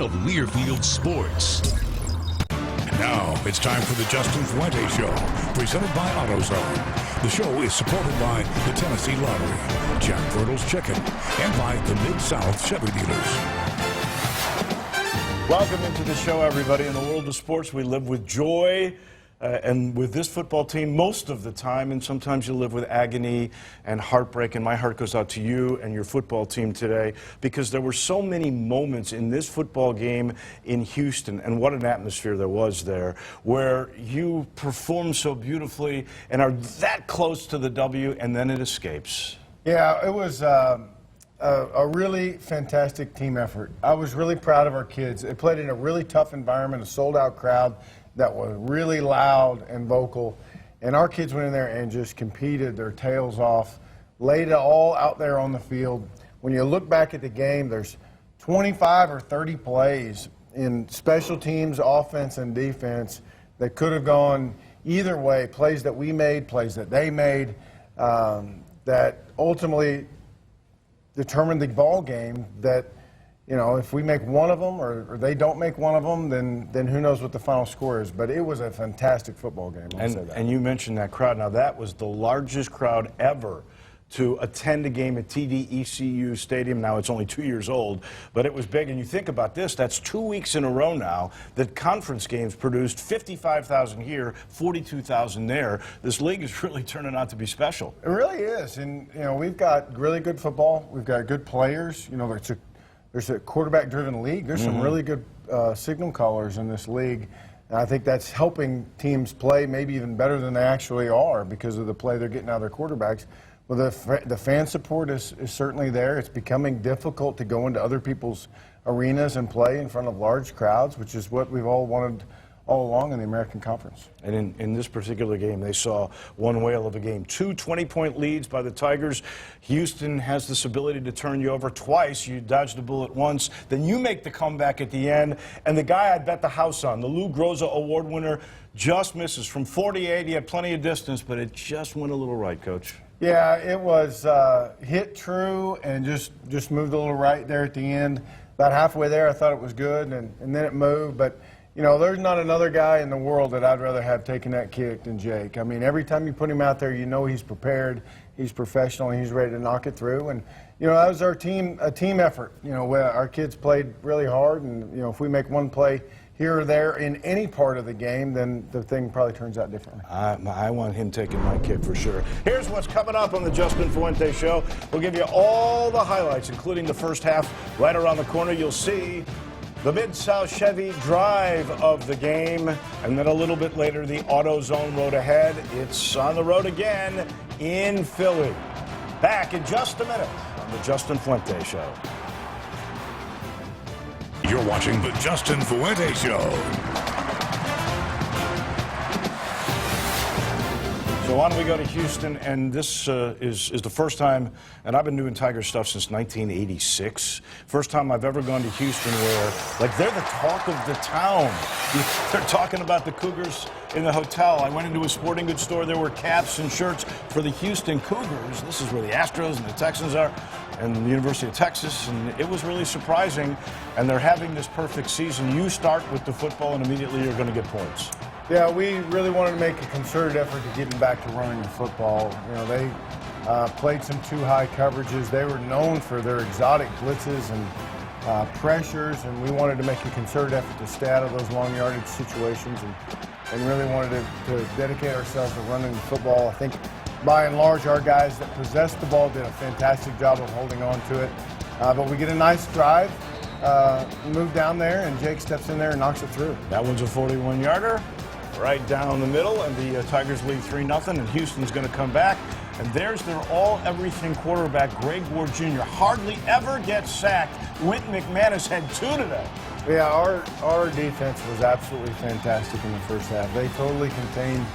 of Learfield Sports. Now it's time for the Justin Fuente Show, presented by AutoZone. The show is supported by the Tennessee Lottery, Jack Fertle's Chicken, and by the Mid-South Chevy Dealers. Welcome into the show, everybody. In the world of sports, we live with joy. And with this football team, most of the time, and sometimes you live with agony and heartbreak, and my heart goes out to you and your football team today, because there were so many moments in this football game in Houston, and what an atmosphere there was there, where you performed so beautifully and are that close to the W, and then it escapes. Yeah, it was a really fantastic team effort. I was really proud of our kids. They played in a really tough environment, a sold-out crowd that was really loud and vocal, and our kids went in there and just competed their tails off, laid it all out there on the field. When you look back at the game, there's 25 or 30 plays in special teams, offense and defense that could have gone either way, plays that we made, plays that they made, that ultimately determined the ball game. That, you know, if we make one of them or they don't make one of them, then who knows what the final score is. But it was a fantastic football game, I'll say that. And you mentioned that crowd. Now, that was the largest crowd ever to attend a game at TD-ECU Stadium. Now, it's only 2 years old, but it was big. And you think about this, that's 2 weeks in a row now that conference games produced 55,000 here, 42,000 there. This league is really turning out to be special. It really is. And, you know, we've got really good football. We've got good players. You know, there's a quarterback-driven league. There's some really good signal callers in this league. And I think that's helping teams play maybe even better than they actually are because of the play they're getting out of their quarterbacks. Well, the fan support is certainly there. It's becoming difficult to go into other people's arenas and play in front of large crowds, which is what we've all wanted all along in the American Conference. And in this particular game, they saw one whale of a game. 2 20-point leads by the Tigers. Houston has this ability to turn you over twice. You dodged a bullet once. Then you make the comeback at the end. And the guy I bet the house on, the Lou Groza Award winner, just misses. From 48, he had plenty of distance, but it just went a little right, Coach. Yeah, it was hit true and just moved a little right there at the end. About halfway there, I thought it was good, and then it moved. But, you know, there's not another guy in the world that I'd rather have taken that kick than Jake. I mean, every time you put him out there, you know he's prepared, he's professional, and he's ready to knock it through. And, you know, that was a team effort. You know, our kids played really hard, and, you know, if we make one play here or there in any part of the game, then the thing probably turns out differently. I want him taking my kick for sure. Here's what's coming up on the Justin Fuente Show. We'll give you all the highlights, including the first half. Right around the corner, you'll see the Mid-South Chevy drive of the game. And then a little bit later, the AutoZone road ahead. It's on the road again in Philly. Back in just a minute on the Justin Fuente Show. You're watching the Justin Fuente Show. So on we go to Houston, and this is the first time, and I've been doing Tiger stuff since 1986. First time I've ever gone to Houston where, like, they're the talk of the town. They're talking about the Cougars in the hotel. I went into a sporting goods store. There were caps and shirts for the Houston Cougars. This is where the Astros and the Texans are, and the University of Texas, and it was really surprising. And they're having this perfect season. You start with the football, and immediately you're going to get points. Yeah, we really wanted to make a concerted effort to getting back to running the football. You know, they played some too high coverages. They were known for their exotic blitzes and pressures, and we wanted to make a concerted effort to stay out of those long yardage situations and really wanted to dedicate ourselves to running the football. I think by and large, our guys that possessed the ball did a fantastic job of holding on to it. But we get a nice drive, move down there, and Jake steps in there and knocks it through. That one's a 41-yarder. Right down the middle, and the Tigers lead 3-0, and Houston's going to come back. And there's their all-everything quarterback, Greg Ward Jr. Hardly ever gets sacked. Wynton McManus had 2 today. Yeah, our defense was absolutely fantastic in the first half. They totally contained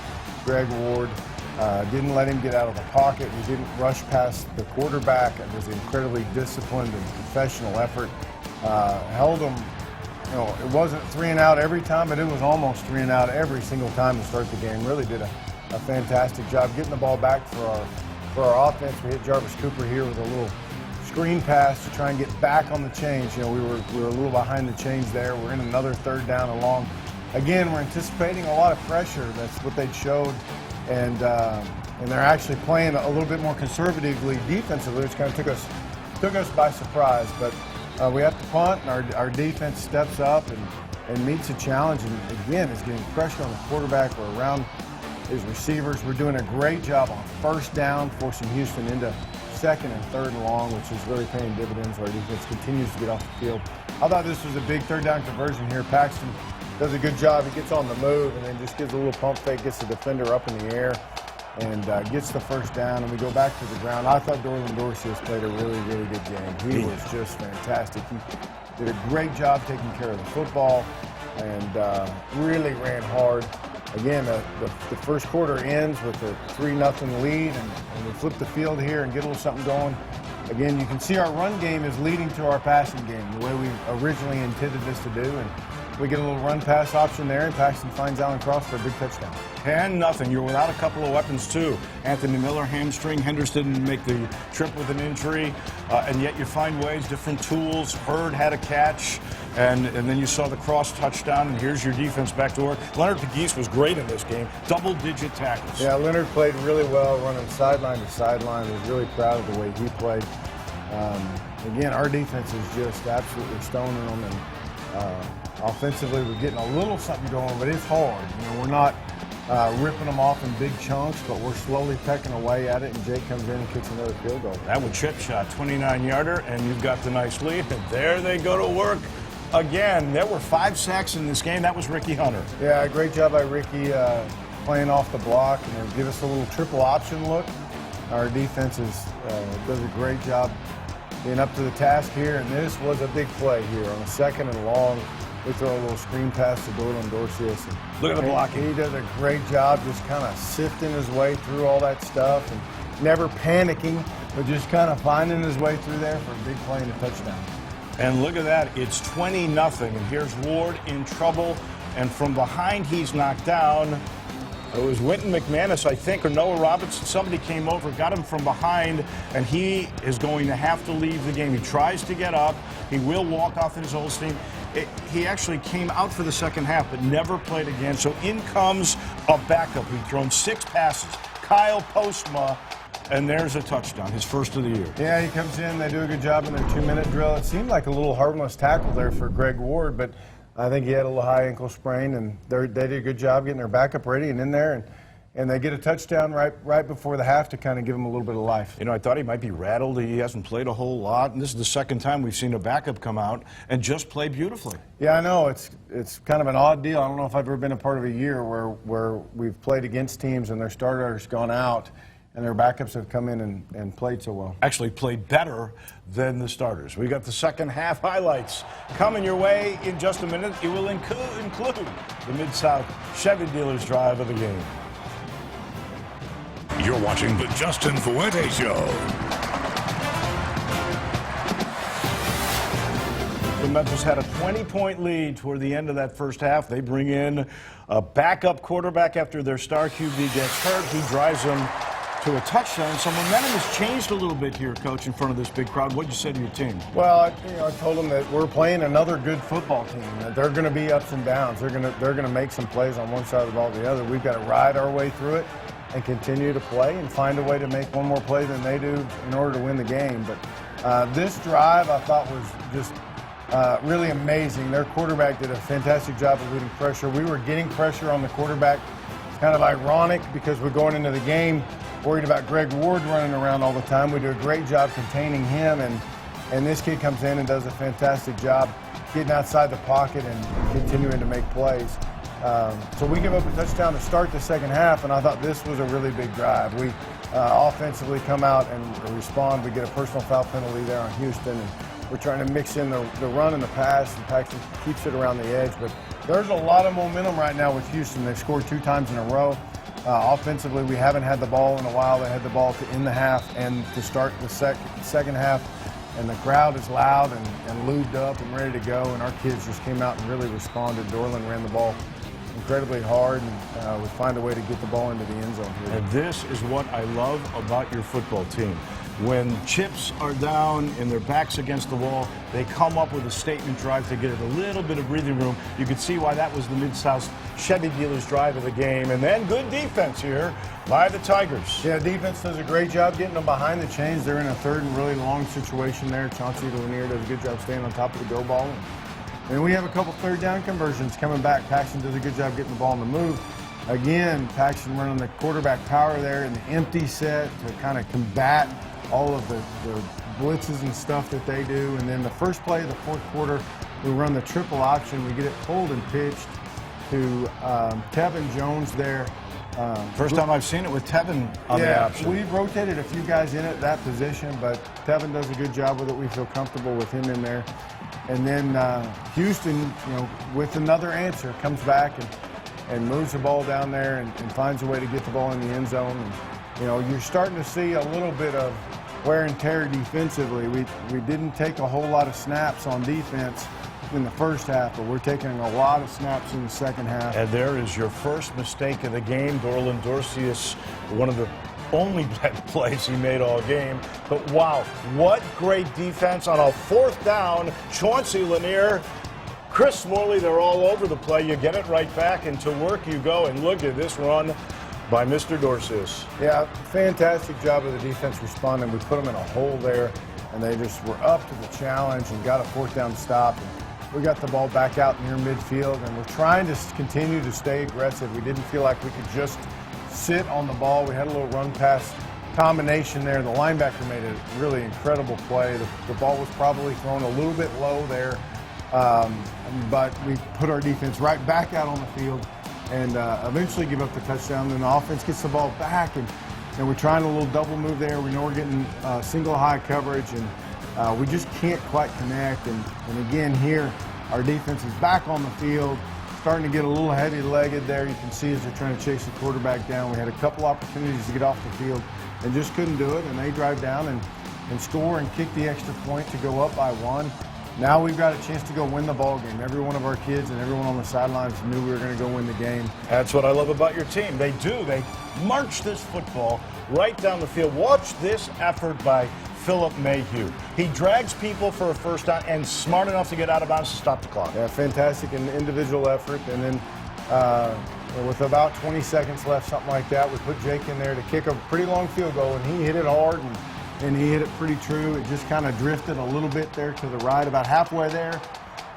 Greg Ward, didn't let him get out of the pocket. We didn't rush past the quarterback. It was an incredibly disciplined and professional effort. Held him. You know, it wasn't 3 and out every time, but it was almost 3 and out every single time to start the game. Really did a fantastic job getting the ball back for our offense. We hit Jarvis Cooper here with a little screen pass to try and get back on the chains. You know, we were a little behind the chains there. We're in another third down and long. Again, we're anticipating a lot of pressure. That's what they showed, and they're actually playing a little bit more conservatively defensively, which kind of took us by surprise. But we have to punt, and our defense steps up and meets a challenge. And again, is getting pressure on the quarterback. We're around his receivers. We're doing a great job on first down, forcing Houston into second and third and long, which is really paying dividends. Our defense continues to get off the field. I thought this was a big third down conversion here. Paxton does a good job. He gets on the move and then just gives a little pump fake, gets the defender up in the air, and gets the first down, and we go back to the ground. I thought Dorland Dorsey has played a really, really good game. He was just fantastic. He did a great job taking care of the football and really ran hard. Again, the first quarter ends with a 3-0 lead, and we flip the field here and get a little something going. Again, you can see our run game is leading to our passing game, the way we originally intended this to do. And we get a little run-pass option there, and Paxton finds Allen Cross for a big touchdown. 10-0. You're without a couple of weapons, too. Anthony Miller, hamstring. Henderson didn't make the trip with an injury. And yet you find ways, different tools. Hurd had a catch. And then you saw the cross touchdown, and here's your defense back to work. Leonard Pegues was great in this game. Double-digit tackles. Yeah, Leonard played really well, running sideline to sideline. Was really proud of the way he played. Again, our defense is just absolutely stoning them. And offensively, we're getting a little something going, but it's hard. You know, we're not ripping them off in big chunks, but we're slowly pecking away at it, and Jake comes in and kicks another field goal. That was chip shot, 29-yarder, and you've got the nice lead. And there they go to work again. There were 5 sacks in this game. That was Ricky Hunter. Yeah, great job by Ricky playing off the block, and they give us a little triple option look. Our defense does a great job being up to the task here, and this was a big play here on a second and long. We throw a little screen pass to Dorland Dorsey. Look at the blocking. He does a great job just kind of sifting his way through all that stuff and never panicking, but just kind of finding his way through there for a big play and a touchdown. And look at that. It's 20-0. And here's Ward in trouble. And from behind, he's knocked down. It was Wynton McManus, I think, or Noah Robinson. Somebody came over, got him from behind, and he is going to have to leave the game. He tries to get up. He will walk off his old steam. He actually came out for the second half, but never played again. So in comes a backup. He's thrown 6 passes. Kyle Postma, and there's a touchdown, his first of the year. Yeah, he comes in. They do a good job in their 2-minute drill. It seemed like a little harmless tackle there for Greg Ward, but I think he had a little high ankle sprain, and they did a good job getting their backup ready and in there, and they get a touchdown right before the half to kind of give him a little bit of life. You know, I thought he might be rattled. He hasn't played a whole lot, and this is the second time we've seen a backup come out and just play beautifully. Yeah, I know. It's kind of an odd deal. I don't know if I've ever been a part of a year where we've played against teams and their starters gone out and their backups have come in and played so well. Actually played better than the starters. We got the second half highlights coming your way in just a minute. It will include the Mid-South Chevy dealers drive of the game. You're watching the Justin Fuente Show. So Memphis had a 20-point lead toward the end of that first half. They bring in a backup quarterback after their star QB gets hurt. He drives them to a touchdown. So momentum has changed a little bit here, Coach, in front of this big crowd. What'd you say to your team? Well, I told them that we're playing another good football team. That they're going to be ups and downs. They're going to make some plays on one side of the ball or the other. We've got to ride our way through it and continue to play and find a way to make one more play than they do in order to win the game. But this drive, I thought, was just really amazing. Their quarterback did a fantastic job of leading pressure. We were getting pressure on the quarterback. It's kind of ironic because we're going into the game worried about Greg Ward running around all the time. We do a great job containing him, and this kid comes in and does a fantastic job getting outside the pocket and continuing to make plays. So we give up a touchdown to start the second half, and I thought this was a really big drive. We offensively come out and respond. We get a personal foul penalty there on Houston, and we're trying to mix in the run and the pass, and Paxton keeps it around the edge. But there's a lot of momentum right now with Houston. They've scored 2 times in a row. Offensively, we haven't had the ball in a while. They had the ball to end the half and to start the second half. And the crowd is loud and lubed up and ready to go. And our kids just came out and really responded. Dorland ran the ball incredibly hard, and we find a way to get the ball into the end zone here. And this is what I love about your football team. when chips are down and their backs against the wall, they come up with a statement drive to get it a little bit of breathing room. You could see why that was the Mid-South Chevy dealers' drive of the game. And then good defense here by the Tigers. Yeah, defense does a great job getting them behind the chains. They're in a third and really long situation there. Chauncey Lanier does a good job staying on top of the go ball. And we have a couple third down conversions coming back. Paxton does a good job getting the ball on the move. Again, Paxton running the quarterback power there in the empty set to kind of combat all of the blitzes and stuff that they do. And then the first play of the fourth quarter, we run the triple option. We get it pulled and pitched to Tevin Jones there. First time I've seen it with Tevin on the option. We've rotated a few guys in at that position, but Tevin does a good job with it. We feel comfortable with him in there. And then Houston, with another answer, comes back and moves the ball down there and finds a way to get the ball in the end zone. And, you're starting to see a little bit of wear and tear defensively. We didn't take a whole lot of snaps on defense in the first half, but we're taking a lot of snaps in the second half. And there is your first mistake of the game. Dorlan Dorcius, one of the only plays he made all game. But wow, what great defense on a fourth down. Chauncey Lanier, Chris Morley, they're all over the play. You get it right back, and to work you go. And look at this run by Mr. Dorcius. Yeah, fantastic job of the defense responding. We put them in a hole there, and they just were up to the challenge and got a fourth down stop. And we got the ball back out near midfield, and we're trying to continue to stay aggressive. We didn't feel like we could just sit on the ball. We had a little run pass combination there. The linebacker made a really incredible play. The ball was probably thrown a little bit low there, but we put our defense right back out on the field and eventually give up the touchdown. Then the offense gets the ball back, and we're trying a little double move there. We know we're getting single high coverage, and we just can't quite connect. And again here, our defense is back on the field, starting to get a little heavy-legged there. You can see as they're trying to chase the quarterback down. We had a couple opportunities to get off the field and just couldn't do it. And they drive down and score and kick the extra point to go up by one. Now we've got a chance to go win the ball game. Every one of our kids and everyone on the sidelines knew we were going to go win the game. That's what I love about your team. They do. They march this football right down the field. Watch this effort by Philip Mayhew. He drags people for a first down and smart enough to get out of bounds to stop the clock. Yeah, fantastic individual effort. And then with about 20 seconds left, something like that, we put Jake in there to kick a pretty long field goal, and he hit it hard. And he hit it pretty true. It just kind of drifted a little bit there to the right, about halfway there.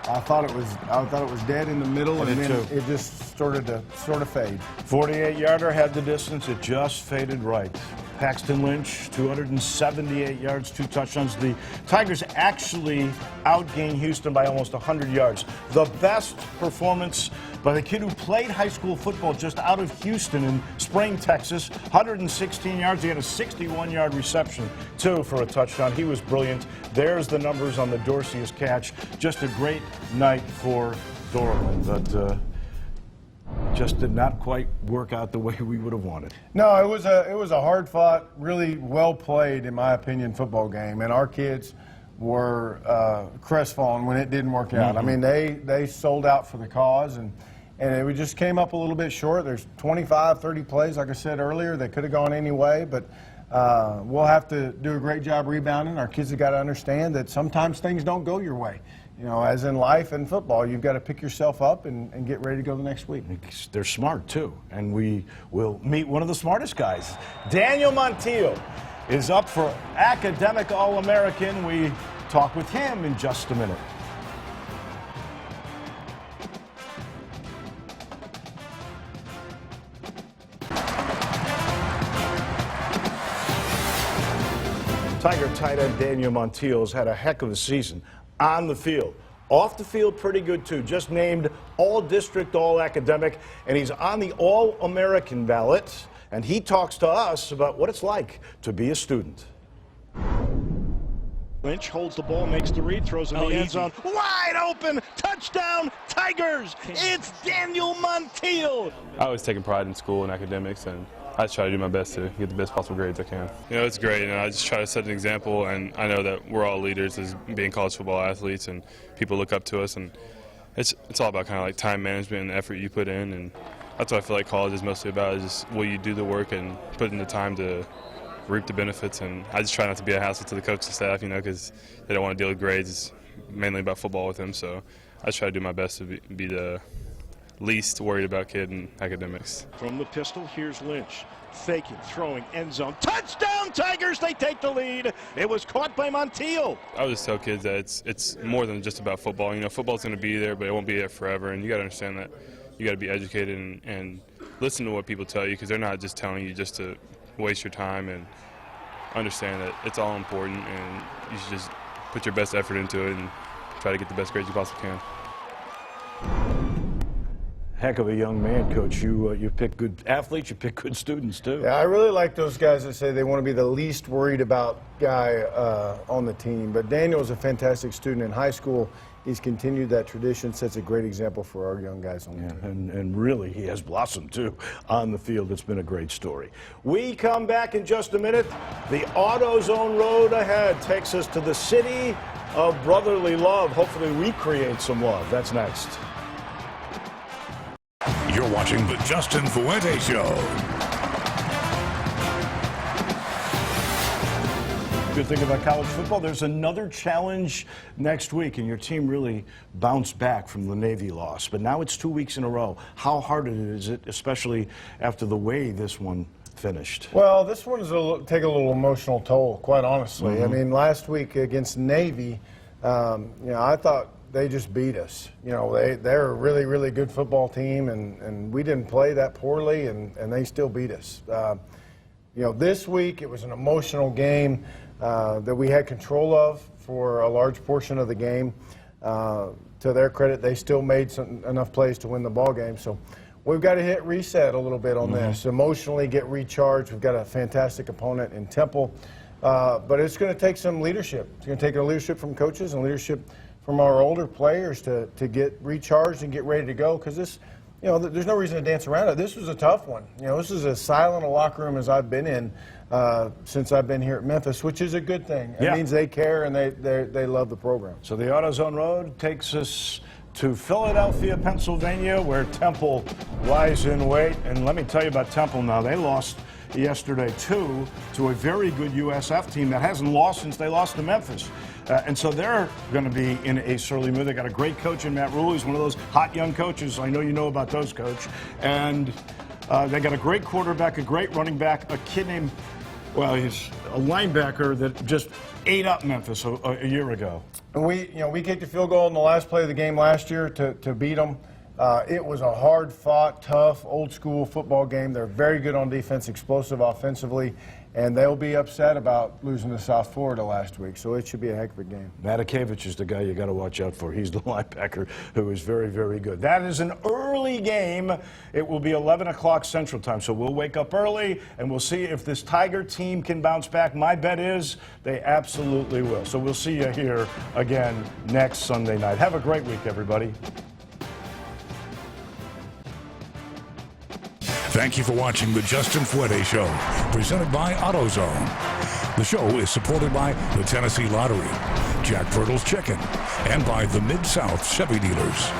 I thought it was dead in the middle, and then it just started to fade. 48-yarder had the distance. It just faded right. Paxton Lynch, 278 yards, 2 touchdowns. The Tigers actually outgained Houston by almost 100 yards. The best performance by the kid who played high school football just out of Houston in Spring, Texas. 116 yards. He had a 61-yard reception, too, for a touchdown. He was brilliant. There's the numbers on the Dorcius catch. Just a great night for Dorlan, but just did not quite work out the way we would have wanted. No, it was a hard-fought, really well-played, in my opinion, football game, and our kids were crestfallen when it didn't work out. I mean, they sold out for the cause, and we just came up a little bit short. There's 25, 30 plays, like I said earlier, that could have gone any way, but we'll have to do a great job rebounding. Our kids have got to understand that sometimes things don't go your way. As in life and football, you've got to pick yourself up and get ready to go the next week. They're smart, too, and we will meet one of the smartest guys. Daniel Montiel is up for Academic All-American. We talk with him in just a minute. Tiger tight end Daniel Montiel has had a heck of a season on the field. Off the field, pretty good, too. Just named All-District, All-Academic, and he's on the All-American ballot. And he talks to us about what it's like to be a student. Lynch holds the ball, makes the read, throws in the end zone. Wide open! Touchdown, Tigers! It's Daniel Montiel! I always taking pride in school and academics, and I just try to do my best to get the best possible grades I can. It's great, and I just try to set an example, and I know that we're all leaders as being college football athletes, and people look up to us, and it's all about kind of like time management and effort you put in, and that's what I feel like college is mostly about, is just will you do the work and put in the time to reap the benefits. And I just try not to be a hassle to the coaching staff, you know, because they don't want to deal with grades. It's mainly about football with them. So I just try to do my best to be the least worried about kid in academics. From the pistol, here's Lynch. Faking, throwing, end zone. Touchdown, Tigers! They take the lead. It was caught by Montiel. I would just tell kids that it's more than just about football. You know, football's going to be there, but it won't be there forever. And you got to understand that you got to be educated and listen to what people tell you, because they're not just telling you just to waste your time, and understand that it's all important, and you should just put your best effort into it and try to get the best grades you possibly can. Heck of a young man, Coach. You pick good athletes, you pick good students, too. Yeah, I really like those guys that say they want to be the least worried about guy on the team. But Daniel's a fantastic student in high school. He's continued that tradition, sets a great example for our young guys on the team. And really, he has blossomed, too, on the field. It's been a great story. We come back in just a minute. The AutoZone road ahead takes us to the city of brotherly love. Hopefully recreate some love. That's next. You're watching the Justin Fuente Show. Good thing about college football, there's another challenge next week, and your team really bounced back from the Navy loss. But now it's 2 weeks in a row. How hard is it, especially after the way this one finished? Well, this one's take a little emotional toll, quite honestly. I mean, last week against Navy, I thought they just beat us. You know, they're a really, really good football team, and we didn't play that poorly, and they still beat us. This week it was an emotional game that we had control of for a large portion of the game. To their credit, they still made enough plays to win the ball game. So we've got to hit reset a little bit on this, emotionally get recharged. We've got a fantastic opponent in Temple, but it's going to take some leadership. It's going to take a leadership from coaches and leadership from our older players to get recharged and get ready to go, because this, there's no reason to dance around it. This was a tough one. This is as silent a locker room as I've been in since I've been here at Memphis, which is a good thing. It means they care and they love the program. So the AutoZone road takes us to Philadelphia, Pennsylvania, where Temple lies in wait. And let me tell you about Temple now. They lost yesterday, too, to a very good USF team that hasn't lost since they lost to Memphis. And so they're going to be in a surly mood. They got a great coach in Matt Rule. He's one of those hot young coaches. I know you know about those, Coach. And they got a great quarterback, a great running back, a kid named, he's a linebacker that just ate up Memphis a year ago. And we kicked a field goal in the last play of the game last year to beat them. It was a hard-fought, tough, old-school football game. They're very good on defense, explosive offensively, and they'll be upset about losing to South Florida last week, so it should be a heck of a game. Matakevich is the guy you got to watch out for. He's the linebacker who is very, very good. That is an early game. It will be 11 o'clock Central Time, so we'll wake up early, and we'll see if this Tiger team can bounce back. My bet is they absolutely will. So we'll see you here again next Sunday night. Have a great week, everybody. Thank you for watching the Justin Fuente Show, presented by AutoZone. The show is supported by the Tennessee Lottery, Jack Fertle's Chicken, and by the Mid-South Chevy Dealers.